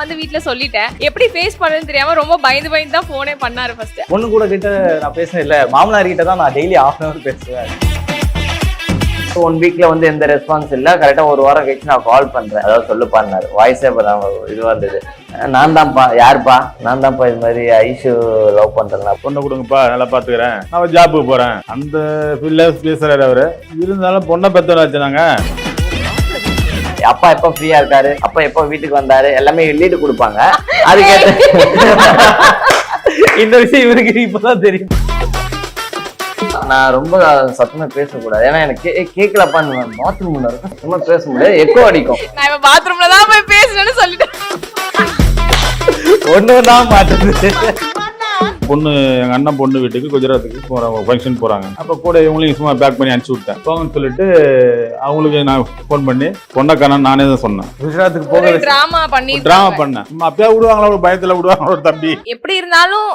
வந்து வீட்ல சொல்லிட்டேன். எப்படி ஃபேஸ் பண்ணணும்னு தெரியாம ரொம்ப பயந்து பயந்து தான் ஃபோனே பண்ணாரு ஃபர்ஸ்ட். பொண்ணு கூட கிட்ட நான் பேசுனேன் இல்ல, மாமனார் கிட்ட தான் நான் டெய்லி ½ hour பேசுவேன். 1 வீக்ல வந்து எந்த ரெஸ்பான்ஸ் இல்ல. கரெக்டா ஒரு வாரம் கழிச்சு நான் கால் பண்றேன், அதாவது சொல்லுப்பாரு. வாய்ஸே இதுவா இருந்தது. நான் தான்ப்பா. யாருப்பா? நான் தான்ப்பா இது மாதிரி ஐஷு லவ் பண்றேன். பொண்ணை கொடுங்கப்பா, நல்லா பாத்துக்கிறேன், நான் ஜாப்புக்கு போறேன், அந்த ஃபீல்ட்ல பேசுறாரு அவரு. இருந்தாலும் பொண்ணை பெத்தவராச்சு நாங்க. அப்பா எப்ப ஃப்ரீயா இருக்காரு, அப்பா எப்ப வீட்டுக்கு வந்தாரு, எல்லாமே லீடு கொடுப்பாங்க. அதுக்கேற்ற இந்த விஷயம் இவருக்கு இப்பதான் தெரியும். நான் ரொம்ப சத்தமா பேசக்கூடாது, ஏன்னா எனக்கு கேட்கலப்பான்னு பாத்ரூம்ல இருக்கும். சத்தமா பேச முடியாது, எக்கோ அடிக்கும். நான் இப்ப பாத்ரூம்ல தான் போய் பேசுறேன்னு சொல்லிட்டேன். ஒண்ணுதான் மாட்டுது. பொண்ணு எங்க அண்ணன் பொண்ணு வீட்டுக்கு குஜராத்துக்கு போறாங்க, ஃபங்க்ஷன் போறாங்க. அப்ப கூட இவங்களையும் சும்மா பேக் பண்ணி அனுப்பிச்சு விட்டேன். போங்கன்னு சொல்லிட்டு அவங்களுக்கு நான் போன் பண்ணி பொண்ணக்கான நானே தான் சொன்னேன். குஜராத்துக்கு போக டிராமா பண்ணேன். அப்பயா விடுவாங்களா, ஒரு பயத்துல விடுவாங்களா ஒரு தம்பி. எப்படி இருந்தாலும்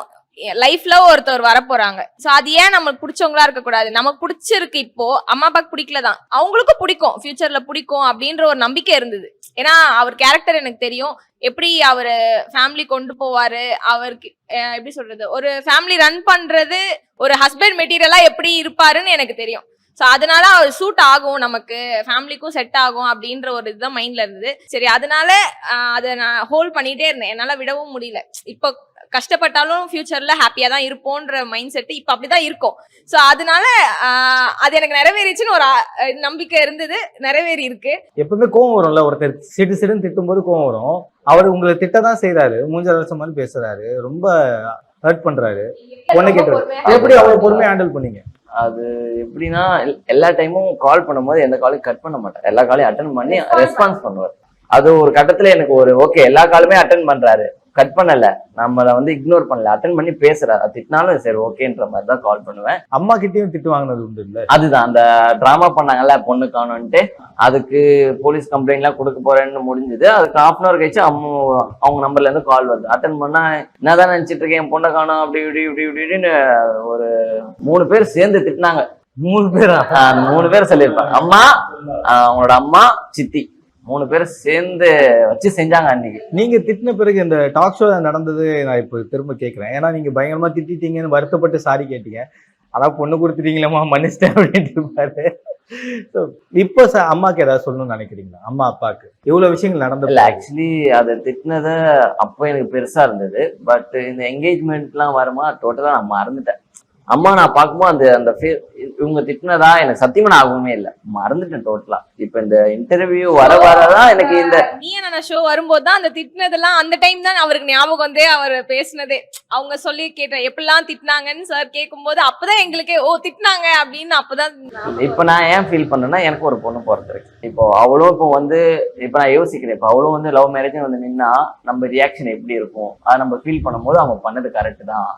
லைஃப்ல ஒருத்தர் வர போறாங்க. சோ அது ஏன் நமக்கு பிடிச்சவங்களா இருக்க கூடாது? நமக்கு பிடிச்சிருக்கு. இப்போ அம்மா அப்பாக்கு பிடிக்கலதான், அவங்களுக்கும் பிடிக்கும், ஃபியூச்சர்ல பிடிக்கும் அப்படின்ற ஒரு நம்பிக்கை இருந்தது. ஏன்னா அவர் கேரக்டர் எனக்கு தெரியும், எப்படி அவரு ஃபேமிலி கொண்டு போவாரு, அவருக்கு எப்படி சொல்றது, ஒரு ஃபேமிலி ரன் பண்றது, ஒரு ஹஸ்பண்ட் மெட்டீரியலா எப்படி இருப்பாருன்னு எனக்கு தெரியும். சோ அதனால அவர் சூட் ஆகும், நமக்கு ஃபேமிலிக்கும் செட் ஆகும் அப்படின்ற ஒரு இதுதான் மைண்ட்ல இருந்தது. சரி, அதனால அதை நான் ஹோல்ட் பண்ணிட்டே இருந்தேன். என்னால விடவும் முடியல. இப்போ கஷ்டப்பட்டாலும் ஃபியூச்சர்ல ஹாப்பியா தான் இருப்போன்ற மைண்ட் செட் இப்ப அப்படிதான் இருக்கும். சோ அதனால அது எனக்கு நிறைவேறிச்சுன்னு ஒரு நம்பிக்கை இருந்தது, நிறைவேறி இருக்கு. எப்பவுமே கோவம் வரும்ல, ஒருத்தர் சிடுன்னு திட்டும் போது கோவம் வரும். அவர் உங்களை திட்டதான் செய்யறாரு, மூஞ்ச மாதிரி பேசுறாரு, ரொம்ப ஹர்ட் பண்றாரு. பொண்ணை கேட்டு எப்படி அவ்வளவு பொறுமையா ஹேண்டில் பண்ணீங்க? அது எப்படின்னா, எல்லா டைமும் கால் பண்ணும்போது எந்த காலையும் கட் பண்ண மாட்டேன், எல்லா காலையும் அட்டன் பண்ணி ரெஸ்பான்ஸ் பண்ணுவார். அது ஒரு கட்டத்துல எனக்கு ஒரு ஓகே, எல்லா காலுமே அட்டன் பண்றாரு, கட் பண்ணல, நம்மள வந்து இக்னோர் பண்ணல, அட்டன் பண்ணி பேசுறாரு, திட்டினாலும் சரி ஓகேன்ற மாதிரி தான் கால் பண்ணுவேன். அம்மா கிட்டயும் திட்டு வாங்கினது உண்டு இல்ல? அதுதான் அந்த டிராமா பண்ணாங்கல்ல பொண்ணு காணும்ட்டு, அதுக்கு போலீஸ் கம்ப்ளைண்ட் எல்லாம் கொடுக்க போறேன்னு முடிஞ்சது. அதுக்கு ½ hour கழிச்சு அவங்க நம்பர்ல இருந்து கால் வருது. அட்டன் பண்ணா என்னதான் நினைச்சிட்டு இருக்கேன், என் பொண்ணை காணும் அப்படி இப்படி இப்படி இப்படின்னு ஒரு 3 பேர் சேர்ந்து திட்டினாங்க. 3 பேரா? 3 பேர் சொல்லியிருப்பாங்க. அம்மா, அவங்களோட அம்மா, சித்தி, 3 பேர் சேர்ந்து வச்சு செஞ்சாங்க அன்னைக்கு. நீங்க திட்டின பிறகு இந்த டாக் ஷோ நடந்தது நான் இப்போ திரும்ப கேட்கிறேன். ஏன்னா நீங்க பயங்கரமா திட்டிட்டீங்கன்னு வருத்தப்பட்டு சாரி கேட்டீங்க. அதான் பொண்ணு கொடுத்துட்டீங்களேம்மா, மன்னிச்சிட்டேன் அப்படின்ட்டு இருப்பாரு. இப்போ அம்மாக்கு ஏதாவது சொல்லணும்னு நினைக்கிறீங்களா? அம்மா அப்பாக்கு இவ்வளவு விஷயங்கள் நடந்தது இல்ல, ஆக்சுவலி அதை திட்டினத அப்போ எனக்கு பெருசா இருந்தது. பட் இந்த என்கேஜ்மெண்ட் எல்லாம் வருமா டோட்டலா நான் மறந்துட்டேன். அம்மா நான் பார்க்கும்போது அந்த இவங்க திட்டினதா எனக்கு சத்தியமா ஆகவுமே இல்லை, மறந்துட்டேன் டோட்டலா. இப்ப இந்த இன்டர்வியூ வரதான் எனக்கு இந்த ஷோ வரும்போது தான் அந்த திட்டினதெல்லாம், அந்த டைம் தான் அவருக்கு ஞாபகம் வந்தே அவர் பேசினதே. அவங்க சொல்லி கேட்டேன் எப்படிலாம் திட்டினாங்கன்னு சார் கேட்கும்போது அப்பதான் எங்களுக்கே ஓ திட்டினாங்க அப்படின்னு. அப்பதான் இப்ப நான் ஏன் ஃபீல் பண்ணேன்னா, எனக்கு ஒரு பொண்ணு பிறந்திருக்கு. இப்போ அவளும் இப்போ வந்து இப்ப நான் யோசிக்கிறேன், இப்போ அவளும் வந்து லவ் மேரேஜ் வந்து நின்னா நம்ம ரியாக்ஷன் எப்படி இருக்கும், அதை நம்ம ஃபீல் பண்ணும்போது அவங்க பண்ணது கரெக்ட் தான்.